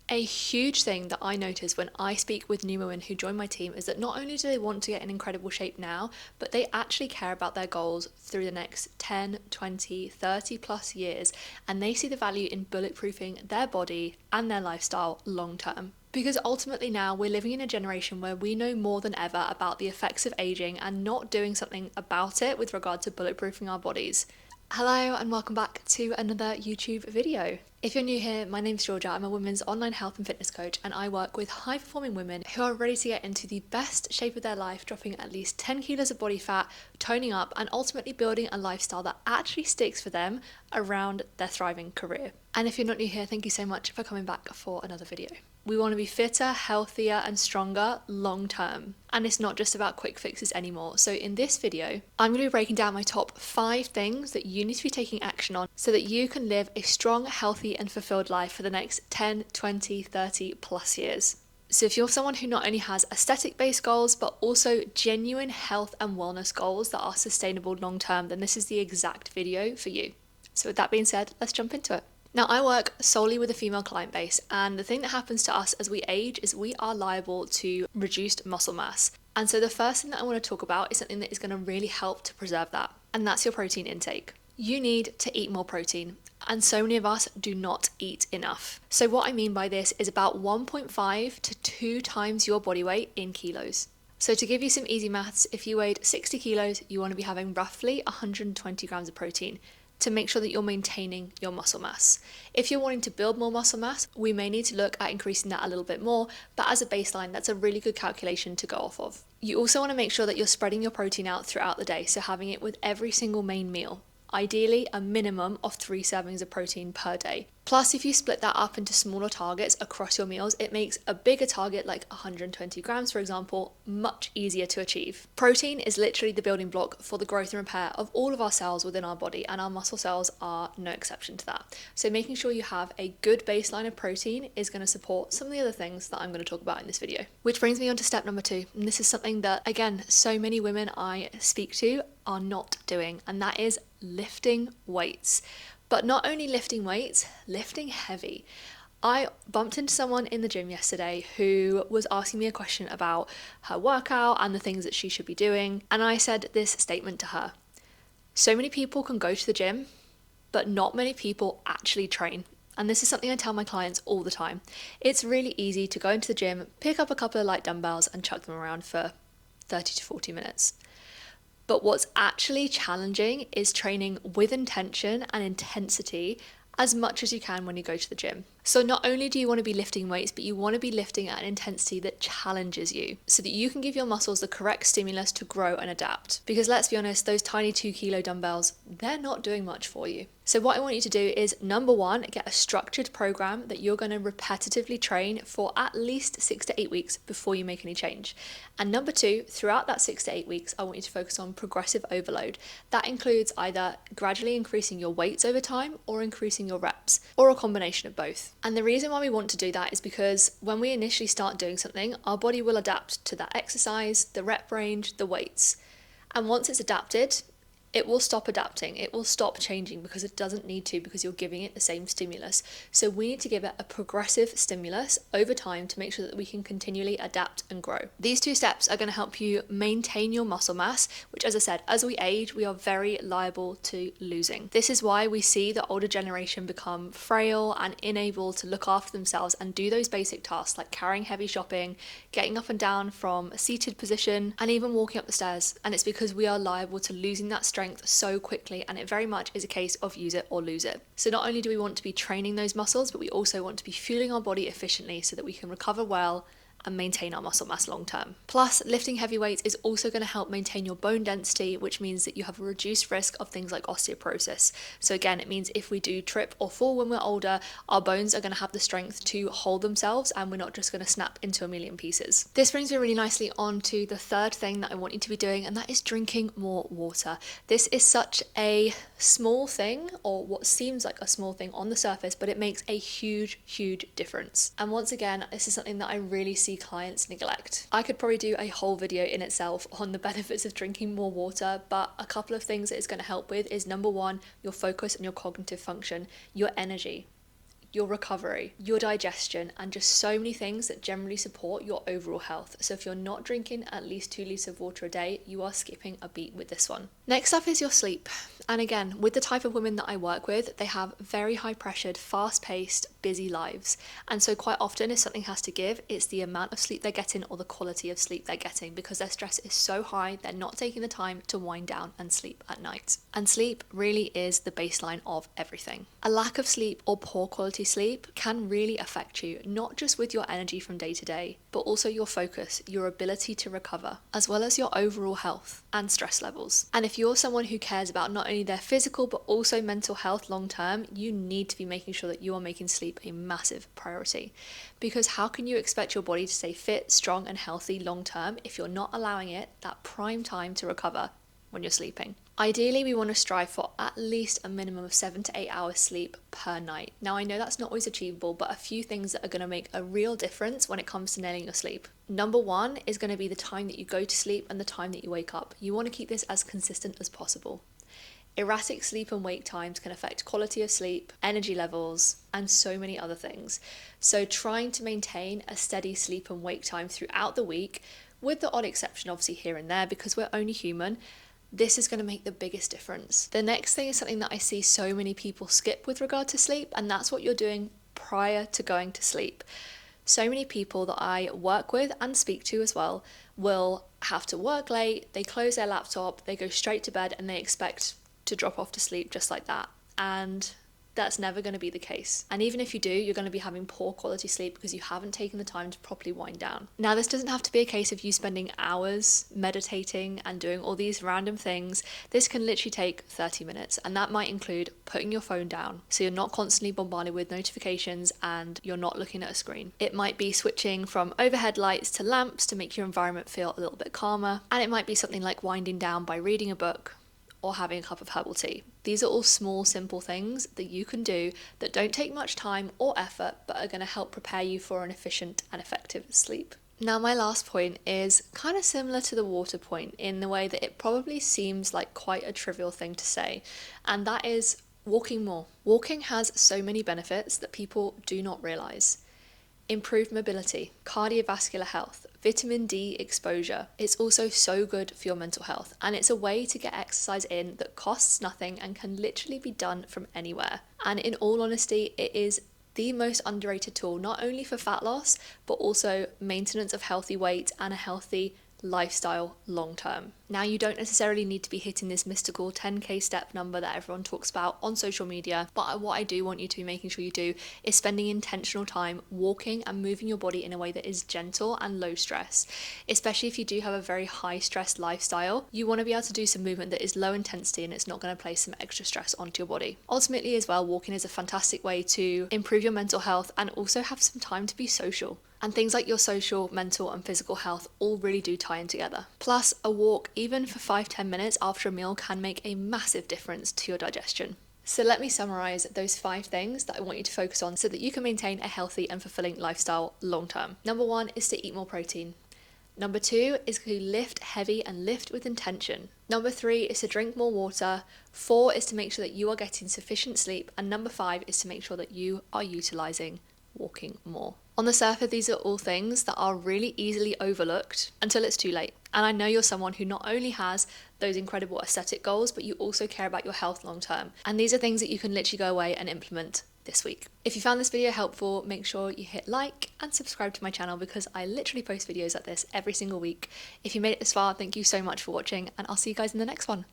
A huge thing that I notice when I speak with new women who join my team is that not only do they want to get in incredible shape now, but they actually care about their goals through the next 10, 20, 30 plus years, and they see the value in bulletproofing their body and their lifestyle long term. Because ultimately now we're living in a generation where we know more than ever about the effects of aging and not doing something about it with regard to bulletproofing our bodies. Hello and welcome back to another YouTube video. If you're new here, my name's Georgia. I'm a women's online health and fitness coach, and I work with high performing women who are ready to get into the best shape of their life, dropping at least 10 kilos of body fat, toning up, and ultimately building a lifestyle that actually sticks for them around their thriving career. And if you're not new here, thank you so much for coming back for another video. We want to be fitter, healthier, and stronger long term. And it's not just about quick fixes anymore. So in this video, I'm going to be breaking down my top 5 things that you need to be taking action on so that you can live a strong, healthy, and fulfilled life for the next 10, 20, 30 plus years. So if you're someone who not only has aesthetic-based goals, but also genuine health and wellness goals that are sustainable long term, then this is the exact video for you. So with that being said, let's jump into it. Now, I work solely with a female client base, and the thing that happens to us as we age is we are liable to reduced muscle mass. And so the first thing that I want to talk about is something that is going to really help to preserve that, and that's your protein intake. You need to eat more protein, and so many of us do not eat enough. So what I mean by this is about 1.5 to 2 times your body weight in kilos. So to give you some easy maths, if you weighed 60 kilos, you want to be having roughly 120 grams of protein to make sure that you're maintaining your muscle mass. If you're wanting to build more muscle mass, we may need to look at increasing that a little bit more, but as a baseline, that's a really good calculation to go off of. You also want to make sure that you're spreading your protein out throughout the day, so having it with every single main meal. Ideally, a minimum of 3 servings of protein per day. Plus, if you split that up into smaller targets across your meals, it makes a bigger target, like 120 grams, for example, much easier to achieve. Protein is literally the building block for the growth and repair of all of our cells within our body, and our muscle cells are no exception to that. So making sure you have a good baseline of protein is going to support some of the other things that I'm going to talk about in this video. Which brings me on to step number 2, and this is something that, again, so many women I speak to are not doing, and that is lifting weights. But not only lifting weights, lifting heavy. I bumped into someone in the gym yesterday who was asking me a question about her workout and the things that she should be doing, and I said this statement to her: so many people can go to the gym, but not many people actually train. And this is something I tell my clients all the time. It's really easy to go into the gym, pick up a couple of light dumbbells and chuck them around for 30 to 40 minutes. But what's actually challenging is training with intention and intensity as much as you can when you go to the gym. So not only do you want to be lifting weights, but you want to be lifting at an intensity that challenges you so that you can give your muscles the correct stimulus to grow and adapt. Because let's be honest, those tiny 2-kilo dumbbells, they're not doing much for you. So what I want you to do is, number 1, get a structured program that you're going to repetitively train for at least 6 to 8 weeks before you make any change. And number 2, throughout that 6 to 8 weeks, I want you to focus on progressive overload. That includes either gradually increasing your weights over time or increasing your reps, or a combination of both. And the reason why we want to do that is because when we initially start doing something, our body will adapt to that exercise, the rep range, the weights. And once it's adapted, it will stop adapting, it will stop changing because it doesn't need to, because you're giving it the same stimulus. So we need to give it a progressive stimulus over time to make sure that we can continually adapt and grow. These 2 steps are going to help you maintain your muscle mass, which, as I said, as we age, we are very liable to losing. This is why we see the older generation become frail and unable to look after themselves and do those basic tasks like carrying heavy shopping, getting up and down from a seated position, and even walking up the stairs. And it's because we are liable to losing that strength so quickly, and it very much is a case of use it or lose it. So not only do we want to be training those muscles, but we also want to be fueling our body efficiently so that we can recover well and maintain our muscle mass long term. Plus, lifting heavy weights is also going to help maintain your bone density, which means that you have a reduced risk of things like osteoporosis. So again, it means if we do trip or fall when we're older, our bones are going to have the strength to hold themselves and we're not just going to snap into a million pieces. This brings me really nicely on to the third thing that I want you to be doing, and that is drinking more water. This is such a small thing, or what seems like a small thing on the surface, but it makes a huge, huge difference. And once again, this is something that I really see clients neglect. I could probably do a whole video in itself on the benefits of drinking more water, but a couple of things that it's going to help with is, number 1, your focus and your cognitive function, your energy. your recovery, your digestion, and just so many things that generally support your overall health. So if you're not drinking at least 2 litres of water a day, you are skipping a beat with this one. Next up is your sleep. And again, with the type of women that I work with, they have very high pressured, fast paced, busy lives. And so quite often if something has to give, it's the amount of sleep they're getting or the quality of sleep they're getting, because their stress is so high, they're not taking the time to wind down and sleep at night. And sleep really is the baseline of everything. A lack of sleep or poor quality sleep can really affect you, not just with your energy from day to day, but also your focus, your ability to recover, as well as your overall health and stress levels. And if you're someone who cares about not only their physical but also mental health long term, you need to be making sure that you are making sleep a massive priority. Because how can you expect your body to stay fit, strong and healthy long term if you're not allowing it that prime time to recover when you're sleeping? Ideally, we want to strive for at least a minimum of 7 to 8 hours sleep per night. Now, I know that's not always achievable, but a few things that are going to make a real difference when it comes to nailing your sleep. Number one is going to be the time that you go to sleep and the time that you wake up. You want to keep this as consistent as possible. Erratic sleep and wake times can affect quality of sleep, energy levels, and so many other things. So trying to maintain a steady sleep and wake time throughout the week, with the odd exception obviously here and there because we're only human, this is going to make the biggest difference. The next thing is something that I see so many people skip with regard to sleep, and that's what you're doing prior to going to sleep. So many people that I work with and speak to as well will have to work late, they close their laptop, they go straight to bed and they expect to drop off to sleep just like that. And that's never going to be the case. And even if you do, you're going to be having poor quality sleep because you haven't taken the time to properly wind down. Now, this doesn't have to be a case of you spending hours meditating and doing all these random things. This can literally take 30 minutes, and that might include putting your phone down so you're not constantly bombarded with notifications and you're not looking at a screen. It might be switching from overhead lights to lamps to make your environment feel a little bit calmer, and it might be something like winding down by reading a book or having a cup of herbal tea. These are all small, simple things that you can do that don't take much time or effort, but are going to help prepare you for an efficient and effective sleep. Now, my last point is kind of similar to the water point in the way that it probably seems like quite a trivial thing to say, and that is walking more. Walking has so many benefits that people do not realize. Improved mobility, cardiovascular health, vitamin D exposure. It's also so good for your mental health, and it's a way to get exercise in that costs nothing and can literally be done from anywhere. And in all honesty, it is the most underrated tool, not only for fat loss, but also maintenance of healthy weight and a healthy lifestyle long term. Now, you don't necessarily need to be hitting this mystical 10k step number that everyone talks about on social media, but what I do want you to be making sure you do is spending intentional time walking and moving your body in a way that is gentle and low stress. Especially if you do have a very high stress lifestyle, you want to be able to do some movement that is low intensity and it's not going to place some extra stress onto your body. Ultimately as well, walking is a fantastic way to improve your mental health and also have some time to be social. And things like your social, mental and physical health all really do tie in together. Plus, a walk, even for 5-10 minutes after a meal, can make a massive difference to your digestion. So let me summarize those 5 things that I want you to focus on so that you can maintain a healthy and fulfilling lifestyle long term. Number 1 is to eat more protein. Number 2 is to lift heavy and lift with intention. Number 3 is to drink more water. 4 is to make sure that you are getting sufficient sleep. And number 5 is to make sure that you are utilizing walking more. On the surface, these are all things that are really easily overlooked until it's too late. And I know you're someone who not only has those incredible aesthetic goals, but you also care about your health long term. And these are things that you can literally go away and implement this week. If you found this video helpful, make sure you hit like and subscribe to my channel because I literally post videos like this every single week. If you made it this far, thank you so much for watching, and I'll see you guys in the next one.